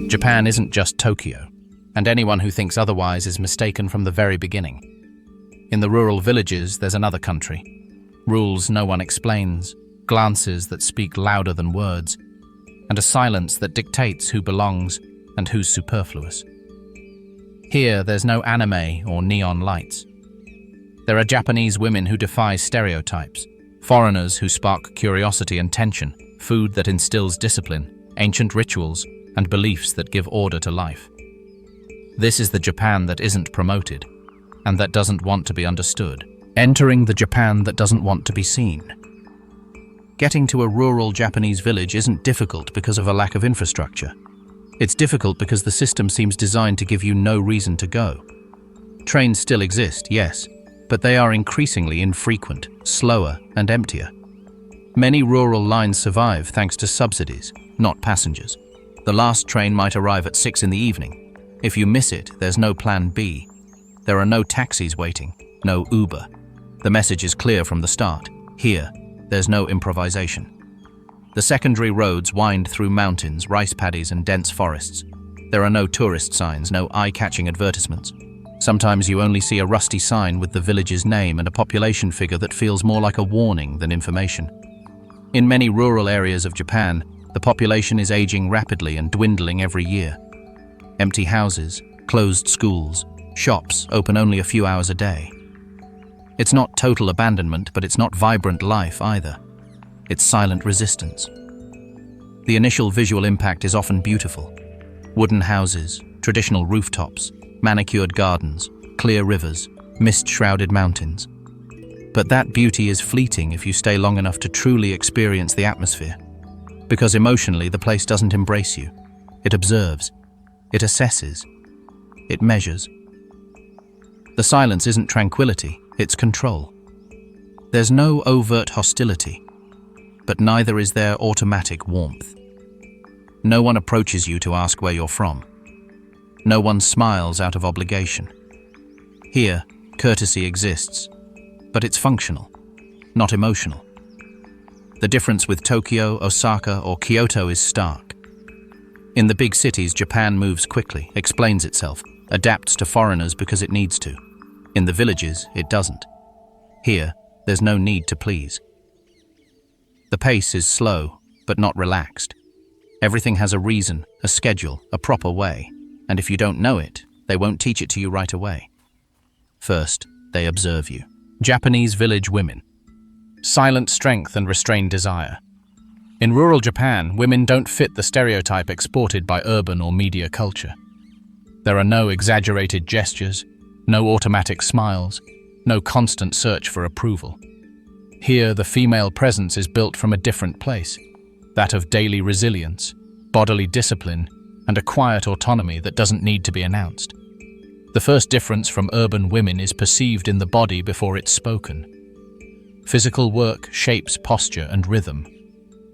Japan isn't just Tokyo, and anyone who thinks otherwise is mistaken from the very beginning. In the rural villages, there's another country. Rules no one explains, glances that speak louder than words, and a silence that dictates who belongs and who's superfluous. Here, there's no anime or neon lights. There are Japanese women who defy stereotypes, foreigners who spark curiosity and tension, food that instills discipline, ancient rituals, and beliefs that give order to life. This is the Japan that isn't promoted, and that doesn't want to be understood. Entering the Japan that doesn't want to be seen. Getting to a rural Japanese village isn't difficult because of a lack of infrastructure. It's difficult because the system seems designed to give you no reason to go. Trains still exist, yes, but they are increasingly infrequent, slower, and emptier. Many rural lines survive thanks to subsidies, not passengers. The last train might arrive at 6 in the evening. If you miss it, there's no plan B. There are no taxis waiting, no Uber. The message is clear from the start. Here, there's no improvisation. The secondary roads wind through mountains, rice paddies, and dense forests. There are no tourist signs, no eye-catching advertisements. Sometimes you only see a rusty sign with the village's name and a population figure that feels more like a warning than information. In many rural areas of Japan, the population is aging rapidly and dwindling every year. Empty houses, closed schools, shops open only a few hours a day. It's not total abandonment, but it's not vibrant life either. It's silent resistance. The initial visual impact is often beautiful. Wooden houses, traditional rooftops, manicured gardens, clear rivers, mist-shrouded mountains. But that beauty is fleeting if you stay long enough to truly experience the atmosphere. Because emotionally, the place doesn't embrace you. It observes. It assesses. It measures. The silence isn't tranquility, it's control. There's no overt hostility, but neither is there automatic warmth. No one approaches you to ask where you're from. No one smiles out of obligation. Here, courtesy exists, but it's functional, not emotional. The difference with Tokyo, Osaka, or Kyoto is stark. In the big cities, Japan moves quickly, explains itself, adapts to foreigners because it needs to. In the villages, it doesn't. Here, there's no need to please. The pace is slow, but not relaxed. Everything has a reason, a schedule, a proper way, and if you don't know it, they won't teach it to you right away. First, they observe you. Japanese village women. Silent strength and restrained desire. In rural Japan, women don't fit the stereotype exported by urban or media culture. There are no exaggerated gestures, no automatic smiles, no constant search for approval. Here, the female presence is built from a different place, that of daily resilience, bodily discipline, and a quiet autonomy that doesn't need to be announced. The first difference from urban women is perceived in the body before it's spoken. Physical work shapes posture and rhythm.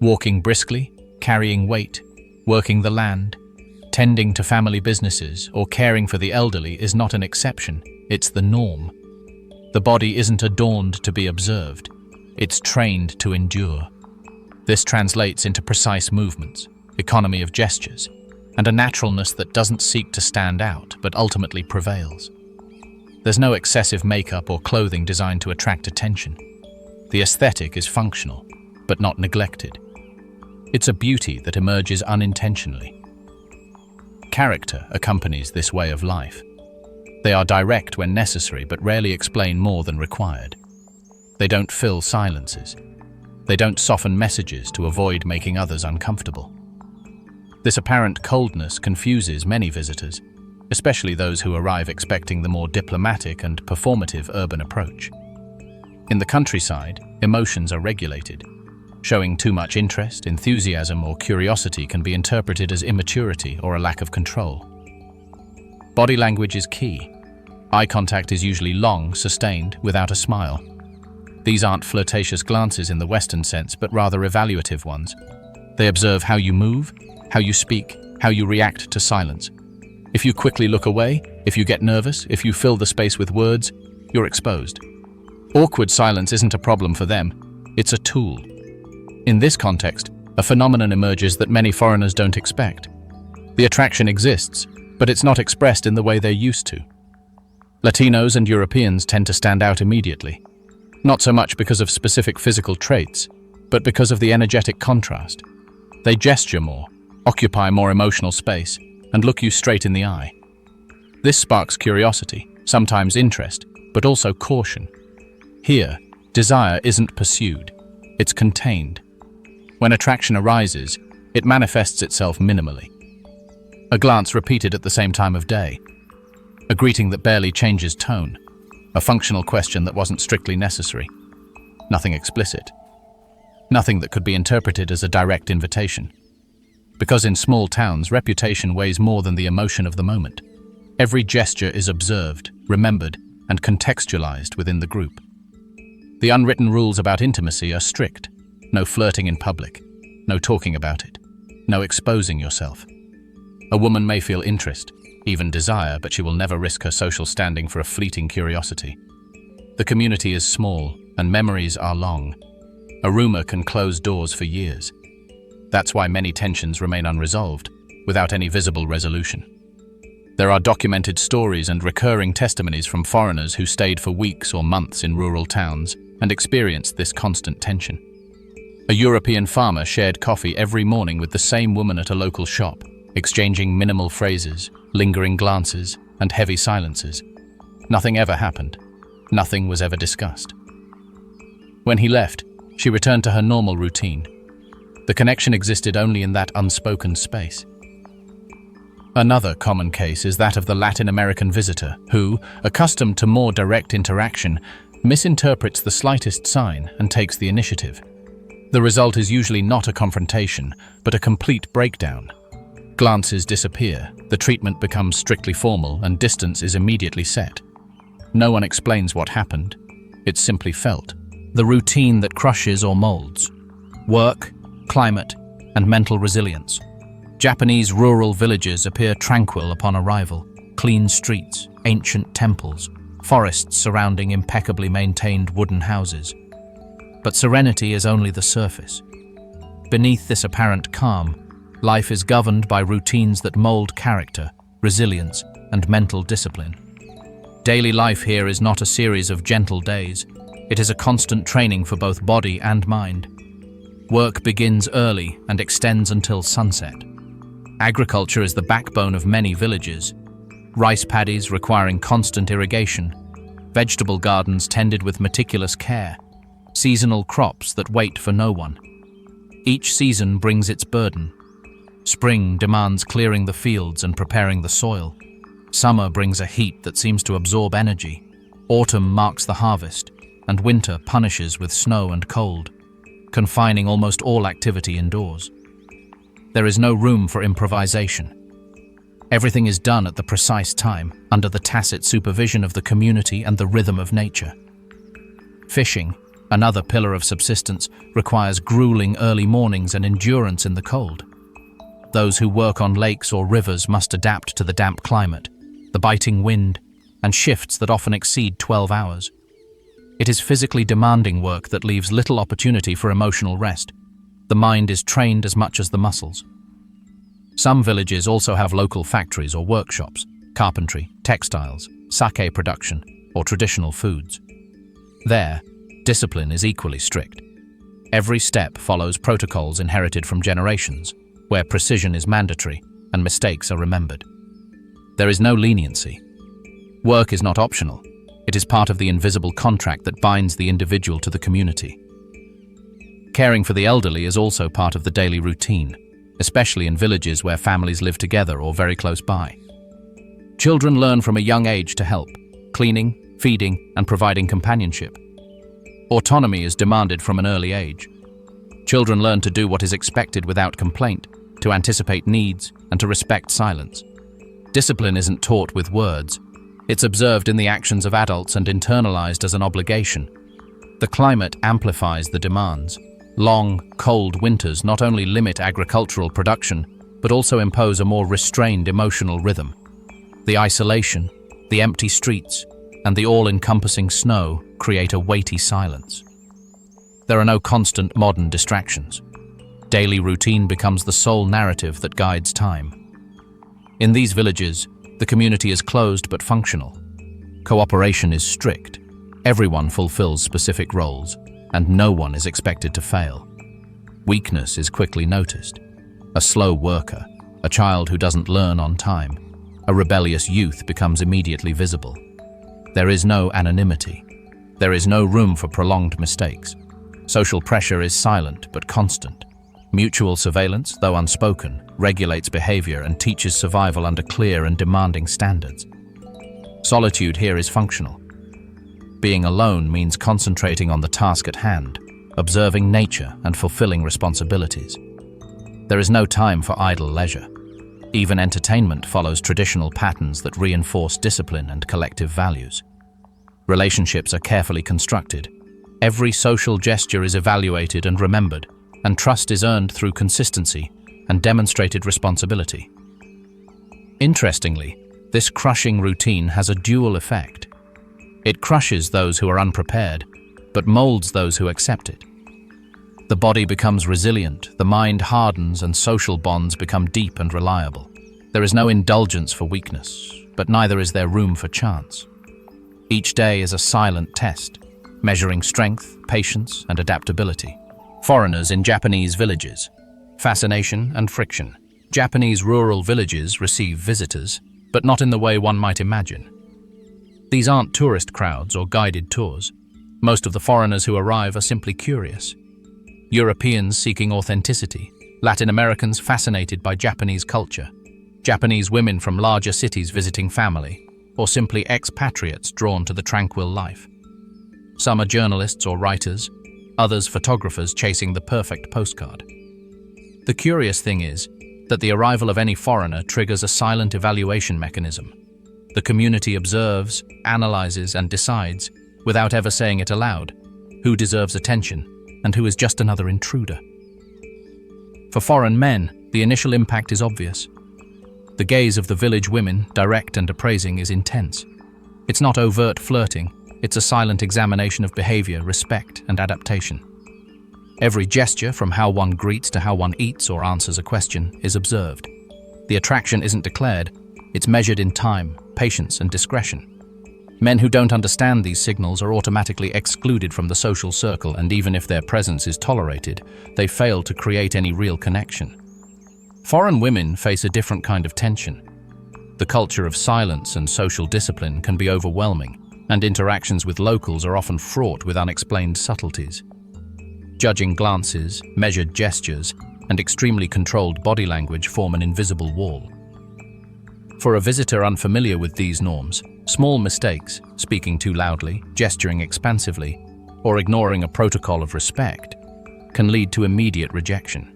Walking briskly, carrying weight, working the land, tending to family businesses, or caring for the elderly is not an exception, it's the norm. The body isn't adorned to be observed, it's trained to endure. This translates into precise movements, economy of gestures, and a naturalness that doesn't seek to stand out, but ultimately prevails. There's no excessive makeup or clothing designed to attract attention. The aesthetic is functional, but not neglected. It's a beauty that emerges unintentionally. Character accompanies this way of life. They are direct when necessary, but rarely explain more than required. They don't fill silences. They don't soften messages to avoid making others uncomfortable. This apparent coldness confuses many visitors, especially those who arrive expecting the more diplomatic and performative urban approach. In the countryside, emotions are regulated. Showing too much interest, enthusiasm, or curiosity can be interpreted as immaturity or a lack of control. Body language is key. Eye contact is usually long, sustained, without a smile. These aren't flirtatious glances in the Western sense, but rather evaluative ones. They observe how you move, how you speak, how you react to silence. If you quickly look away, if you get nervous, if you fill the space with words, you're exposed. Awkward silence isn't a problem for them, it's a tool. In this context, a phenomenon emerges that many foreigners don't expect. The attraction exists, but it's not expressed in the way they're used to. Latinos and Europeans tend to stand out immediately, not so much because of specific physical traits, but because of the energetic contrast. They gesture more, occupy more emotional space, and look you straight in the eye. This sparks curiosity, sometimes interest, but also caution. Here, desire isn't pursued, it's contained. When attraction arises, it manifests itself minimally. A glance repeated at the same time of day, a greeting that barely changes tone, a functional question that wasn't strictly necessary, nothing explicit, nothing that could be interpreted as a direct invitation. Because in small towns, reputation weighs more than the emotion of the moment. Every gesture is observed, remembered, and contextualized within the group. The unwritten rules about intimacy are strict. No flirting in public, no talking about it, no exposing yourself. A woman may feel interest, even desire, but she will never risk her social standing for a fleeting curiosity. The community is small, and memories are long. A rumor can close doors for years. That's why many tensions remain unresolved, without any visible resolution. There are documented stories and recurring testimonies from foreigners who stayed for weeks or months in rural towns and experienced this constant tension. A European farmer shared coffee every morning with the same woman at a local shop, exchanging minimal phrases, lingering glances, and heavy silences. Nothing ever happened. Nothing was ever discussed. When he left, she returned to her normal routine. The connection existed only in that unspoken space. Another common case is that of the Latin American visitor who, accustomed to more direct interaction, misinterprets the slightest sign and takes the initiative. The result is usually not a confrontation, but a complete breakdown. Glances disappear, the treatment becomes strictly formal, and distance is immediately set. No one explains what happened. It's simply felt. The routine that crushes or molds. Work, climate, and mental resilience. Japanese rural villages appear tranquil upon arrival. Clean streets, ancient temples, forests surrounding impeccably maintained wooden houses. But serenity is only the surface. Beneath this apparent calm, life is governed by routines that mold character, resilience, and mental discipline. Daily life here is not a series of gentle days. It is a constant training for both body and mind. Work begins early and extends until sunset. Agriculture is the backbone of many villages. Rice paddies requiring constant irrigation, vegetable gardens tended with meticulous care, seasonal crops that wait for no one. Each season brings its burden. Spring demands clearing the fields and preparing the soil. Summer brings a heat that seems to absorb energy. Autumn marks the harvest, and winter punishes with snow and cold, confining almost all activity indoors. There is no room for improvisation. Everything is done at the precise time, under the tacit supervision of the community and the rhythm of nature. Fishing, another pillar of subsistence, requires grueling early mornings and endurance in the cold. Those who work on lakes or rivers must adapt to the damp climate, the biting wind, and shifts that often exceed 12 hours. It is physically demanding work that leaves little opportunity for emotional rest. The mind is trained as much as the muscles. Some villages also have local factories or workshops, carpentry, textiles, sake production, or traditional foods. There, discipline is equally strict. Every step follows protocols inherited from generations, where precision is mandatory and mistakes are remembered. There is no leniency. Work is not optional. It is part of the invisible contract that binds the individual to the community. Caring for the elderly is also part of the daily routine, especially in villages where families live together or very close by. Children learn from a young age to help, cleaning, feeding, and providing companionship. Autonomy is demanded from an early age. Children learn to do what is expected without complaint, to anticipate needs, and to respect silence. Discipline isn't taught with words. It's observed in the actions of adults and internalized as an obligation. The climate amplifies the demands. Long, cold winters not only limit agricultural production, but also impose a more restrained emotional rhythm. The isolation, the empty streets, and the all-encompassing snow create a weighty silence. There are no constant modern distractions. Daily routine becomes the sole narrative that guides time. In these villages, the community is closed but functional. Cooperation is strict. Everyone fulfills specific roles, and no one is expected to fail. Weakness is quickly noticed. A slow worker, a child who doesn't learn on time, a rebellious youth becomes immediately visible. There is no anonymity. There is no room for prolonged mistakes. Social pressure is silent but constant. Mutual surveillance, though unspoken, regulates behavior and teaches survival under clear and demanding standards. Solitude here is functional. Being alone means concentrating on the task at hand, observing nature and fulfilling responsibilities. There is no time for idle leisure. Even entertainment follows traditional patterns that reinforce discipline and collective values. Relationships are carefully constructed. Every social gesture is evaluated and remembered, and trust is earned through consistency and demonstrated responsibility. Interestingly, this crushing routine has a dual effect. It crushes those who are unprepared, but molds those who accept it. The body becomes resilient, the mind hardens, and social bonds become deep and reliable. There is no indulgence for weakness, but neither is there room for chance. Each day is a silent test, measuring strength, patience, and adaptability. Foreigners in Japanese villages. Fascination and friction. Japanese rural villages receive visitors, but not in the way one might imagine. These aren't tourist crowds or guided tours. Most of the foreigners who arrive are simply curious. Europeans seeking authenticity, Latin Americans fascinated by Japanese culture, Japanese women from larger cities visiting family, or simply expatriates drawn to the tranquil life. Some are journalists or writers, others photographers chasing the perfect postcard. The curious thing is that the arrival of any foreigner triggers a silent evaluation mechanism. The community observes, analyzes, and decides, without ever saying it aloud, who deserves attention and who is just another intruder. For foreign men, the initial impact is obvious. The gaze of the village women, direct and appraising, is intense. It's not overt flirting, it's a silent examination of behavior, respect, and adaptation. Every gesture, from how one greets to how one eats or answers a question, is observed. The attraction isn't declared, it's measured in time, patience, and discretion. Men who don't understand these signals are automatically excluded from the social circle, and even if their presence is tolerated, they fail to create any real connection. Foreign women face a different kind of tension. The culture of silence and social discipline can be overwhelming, and interactions with locals are often fraught with unexplained subtleties. Judging glances, measured gestures, and extremely controlled body language form an invisible wall. For a visitor unfamiliar with these norms, small mistakes, speaking too loudly, gesturing expansively, or ignoring a protocol of respect, can lead to immediate rejection.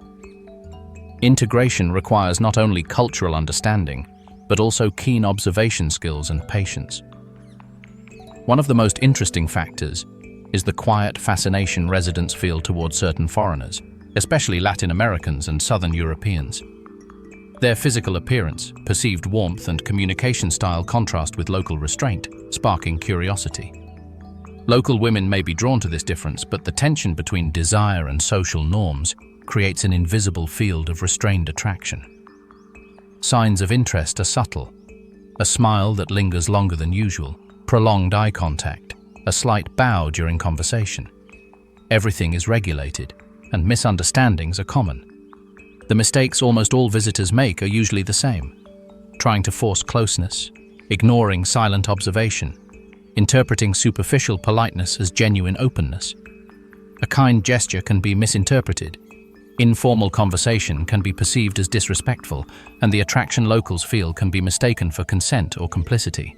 Integration requires not only cultural understanding, but also keen observation skills and patience. One of the most interesting factors is the quiet fascination residents feel towards certain foreigners, especially Latin Americans and Southern Europeans. Their physical appearance, perceived warmth, and communication style contrast with local restraint, sparking curiosity. Local women may be drawn to this difference, but the tension between desire and social norms creates an invisible field of restrained attraction. Signs of interest are subtle. A smile that lingers longer than usual, prolonged eye contact, a slight bow during conversation. Everything is regulated, and misunderstandings are common. The mistakes almost all visitors make are usually the same: trying to force closeness, ignoring silent observation, interpreting superficial politeness as genuine openness. A kind gesture can be misinterpreted. Informal conversation can be perceived as disrespectful, and the attraction locals feel can be mistaken for consent or complicity.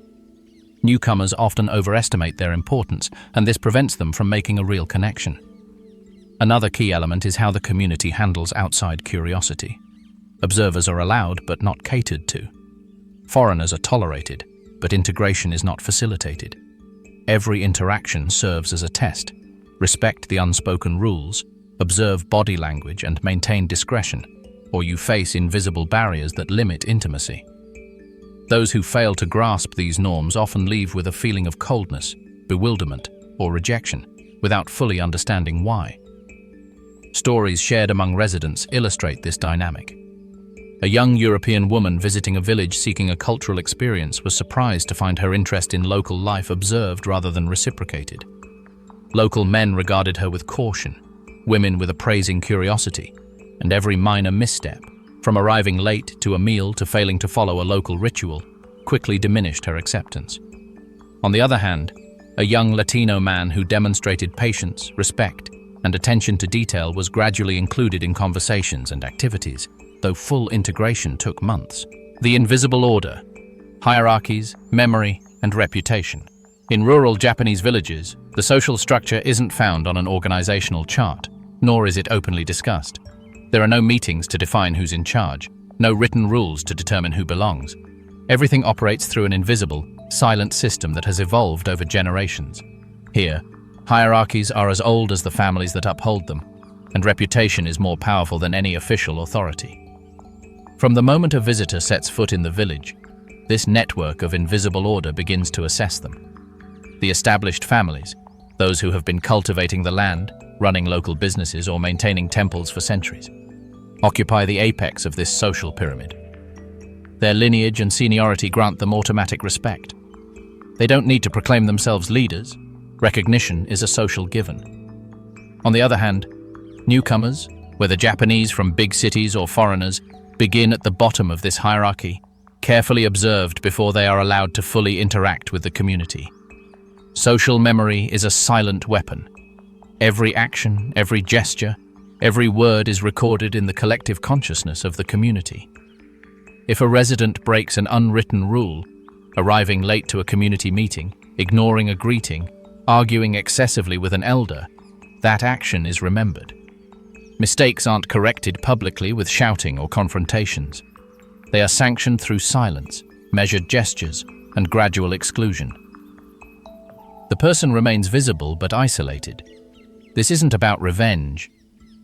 Newcomers often overestimate their importance, and this prevents them from making a real connection. Another key element is how the community handles outside curiosity. Observers are allowed but not catered to. Foreigners are tolerated, but integration is not facilitated. Every interaction serves as a test. Respect the unspoken rules, observe body language, and maintain discretion, or you face invisible barriers that limit intimacy. Those who fail to grasp these norms often leave with a feeling of coldness, bewilderment, or rejection, without fully understanding why. Stories shared among residents illustrate this dynamic. A young European woman visiting a village seeking a cultural experience was surprised to find her interest in local life observed rather than reciprocated. Local men regarded her with caution, women with appraising curiosity, and every minor misstep, from arriving late to a meal to failing to follow a local ritual, quickly diminished her acceptance. On the other hand, a young Latino man who demonstrated patience, respect, and attention to detail was gradually included in conversations and activities, though full integration took months. The invisible order: hierarchies, memory, and reputation. In rural Japanese villages, the social structure isn't found on an organizational chart, nor is it openly discussed. There are no meetings to define who's in charge, no written rules to determine who belongs. Everything operates through an invisible, silent system that has evolved over generations. Here, hierarchies are as old as the families that uphold them, and reputation is more powerful than any official authority. From the moment a visitor sets foot in the village, this network of invisible order begins to assess them. The established families, those who have been cultivating the land, running local businesses, or maintaining temples for centuries, occupy the apex of this social pyramid. Their lineage and seniority grant them automatic respect. They don't need to proclaim themselves leaders. Recognition is a social given. On the other hand, newcomers, whether Japanese from big cities or foreigners, begin at the bottom of this hierarchy, carefully observed before they are allowed to fully interact with the community. Social memory is a silent weapon. Every action, every gesture, every word is recorded in the collective consciousness of the community. If a resident breaks an unwritten rule, arriving late to a community meeting, ignoring a greeting, arguing excessively with an elder, that action is remembered. Mistakes aren't corrected publicly with shouting or confrontations. They are sanctioned through silence, measured gestures, and gradual exclusion. The person remains visible but isolated. This isn't about revenge,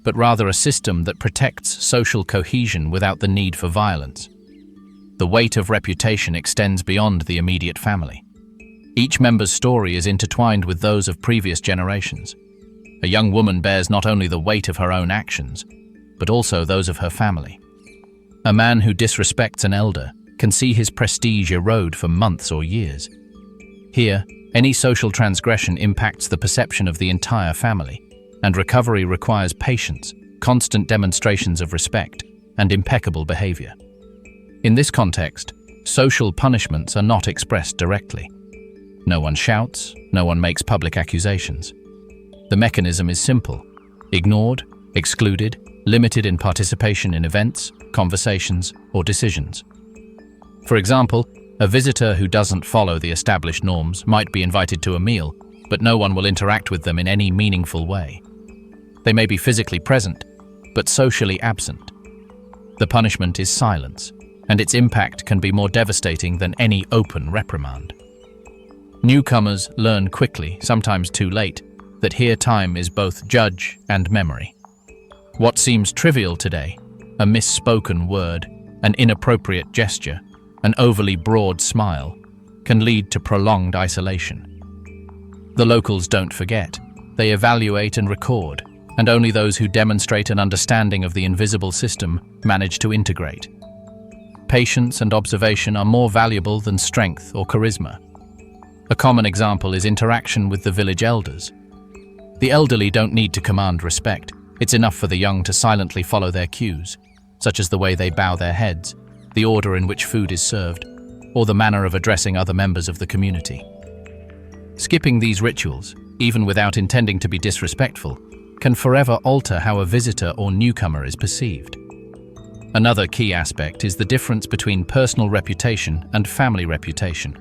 but rather a system that protects social cohesion without the need for violence. The weight of reputation extends beyond the immediate family. Each member's story is intertwined with those of previous generations. A young woman bears not only the weight of her own actions, but also those of her family. A man who disrespects an elder can see his prestige erode for months or years. Here, any social transgression impacts the perception of the entire family, and recovery requires patience, constant demonstrations of respect, and impeccable behavior. In this context, social punishments are not expressed directly. No one shouts, no one makes public accusations. The mechanism is simple: ignored, excluded, limited in participation in events, conversations, or decisions. For example, a visitor who doesn't follow the established norms might be invited to a meal, but no one will interact with them in any meaningful way. They may be physically present, but socially absent. The punishment is silence, and its impact can be more devastating than any open reprimand. Newcomers learn quickly, sometimes too late, that here time is both judge and memory. What seems trivial today, a misspoken word, an inappropriate gesture, an overly broad smile, can lead to prolonged isolation. The locals don't forget. They evaluate and record, and only those who demonstrate an understanding of the invisible system manage to integrate. Patience and observation are more valuable than strength or charisma. A common example is interaction with the village elders. The elderly don't need to command respect. It's enough for the young to silently follow their cues, such as the way they bow their heads, the order in which food is served, or the manner of addressing other members of the community. Skipping these rituals, even without intending to be disrespectful, can forever alter how a visitor or newcomer is perceived. Another key aspect is the difference between personal reputation and family reputation.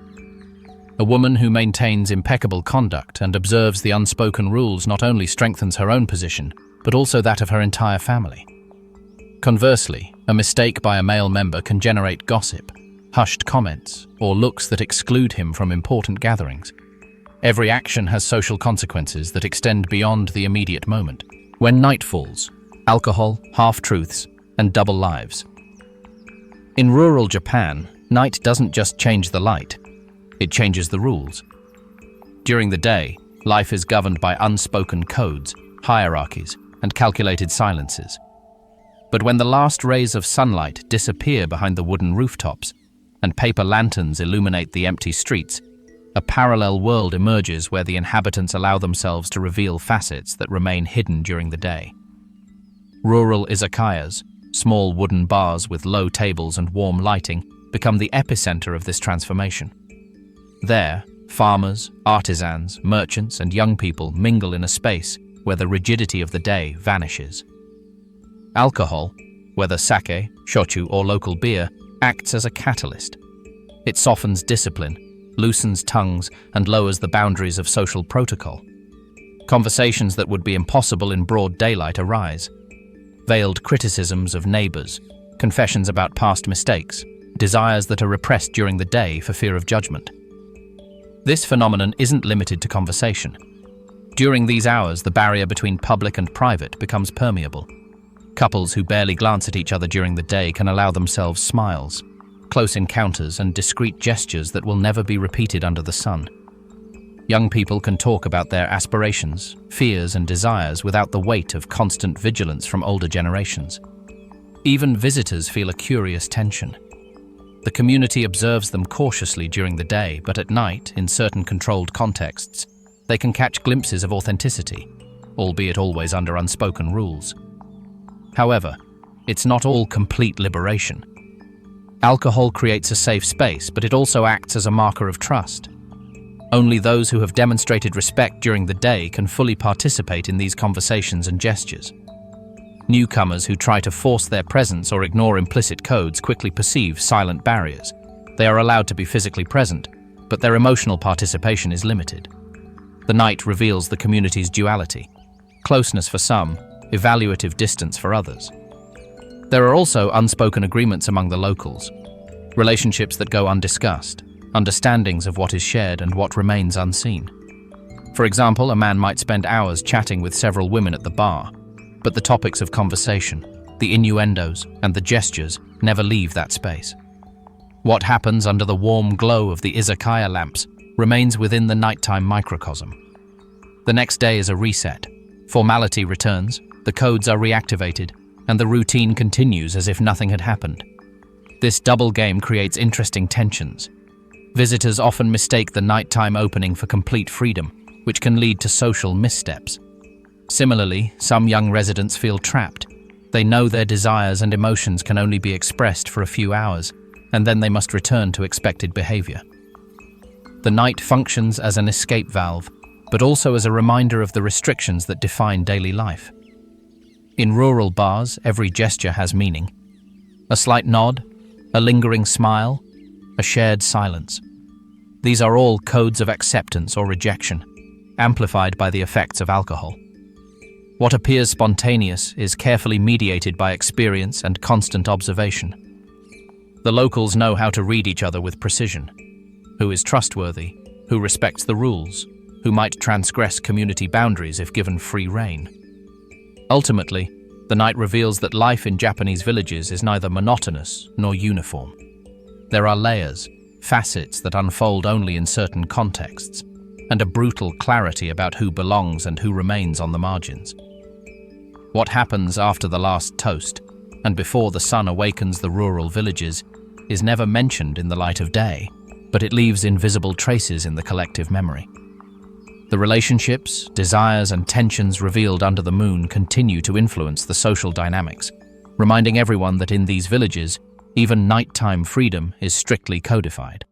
A woman who maintains impeccable conduct and observes the unspoken rules not only strengthens her own position, but also that of her entire family. Conversely, a mistake by a male member can generate gossip, hushed comments, or looks that exclude him from important gatherings. Every action has social consequences that extend beyond the immediate moment. When night falls, alcohol, half-truths, and double lives. In rural Japan, night doesn't just change the light, it changes the rules. During the day, life is governed by unspoken codes, hierarchies, and calculated silences. But But when the last rays of sunlight disappear behind the wooden rooftops and paper lanterns illuminate the empty streets, a parallel world emerges where the inhabitants allow themselves to reveal facets that remain hidden during the day. Rural izakayas, small wooden bars with low tables and warm lighting, become the epicenter of this transformation. There, farmers, artisans, merchants, and young people mingle in a space where the rigidity of the day vanishes. Alcohol, whether sake, shochu, or local beer, acts as a catalyst. It softens discipline, loosens tongues, and lowers the boundaries of social protocol. Conversations that would be impossible in broad daylight arise. Veiled criticisms of neighbors, confessions about past mistakes, desires that are repressed during the day for fear of judgment. This phenomenon isn't limited to conversation. During these hours, the barrier between public and private becomes permeable. Couples who barely glance at each other during the day can allow themselves smiles, close encounters, and discreet gestures that will never be repeated under the sun. Young people can talk about their aspirations, fears, and desires without the weight of constant vigilance from older generations. Even visitors feel a curious tension. The community observes them cautiously during the day, but at night, in certain controlled contexts, they can catch glimpses of authenticity, albeit always under unspoken rules. However, it's not all complete liberation. Alcohol creates a safe space, but it also acts as a marker of trust. Only those who have demonstrated respect during the day can fully participate in these conversations and gestures. Newcomers who try to force their presence or ignore implicit codes quickly perceive silent barriers. They are allowed to be physically present, but their emotional participation is limited. The night reveals the community's duality: closeness for some, evaluative distance for others. There are also unspoken agreements among the locals, relationships that go undiscussed, understandings of what is shared and what remains unseen. For example, a man might spend hours chatting with several women at the bar, but the topics of conversation, the innuendos, and the gestures never leave that space. What happens under the warm glow of the izakaya lamps remains within the nighttime microcosm. The next day is a reset. Formality returns, the codes are reactivated, and the routine continues as if nothing had happened. This double game creates interesting tensions. Visitors often mistake the nighttime opening for complete freedom, which can lead to social missteps. Similarly, some young residents feel trapped. They know their desires and emotions can only be expressed for a few hours, and then they must return to expected behavior. The night functions as an escape valve, but also as a reminder of the restrictions that define daily life. In rural bars, every gesture has meaning. A slight nod, a lingering smile, a shared silence. These are all codes of acceptance or rejection, amplified by the effects of alcohol. What appears spontaneous is carefully mediated by experience and constant observation. The locals know how to read each other with precision. Who is trustworthy, who respects the rules, who might transgress community boundaries if given free rein. Ultimately, the night reveals that life in Japanese villages is neither monotonous nor uniform. There are layers, facets that unfold only in certain contexts, and a brutal clarity about who belongs and who remains on the margins. What happens after the last toast, and before the sun awakens the rural villages, is never mentioned in the light of day, but it leaves invisible traces in the collective memory. The relationships, desires, and tensions revealed under the moon continue to influence the social dynamics, reminding everyone that in these villages, even nighttime freedom is strictly codified.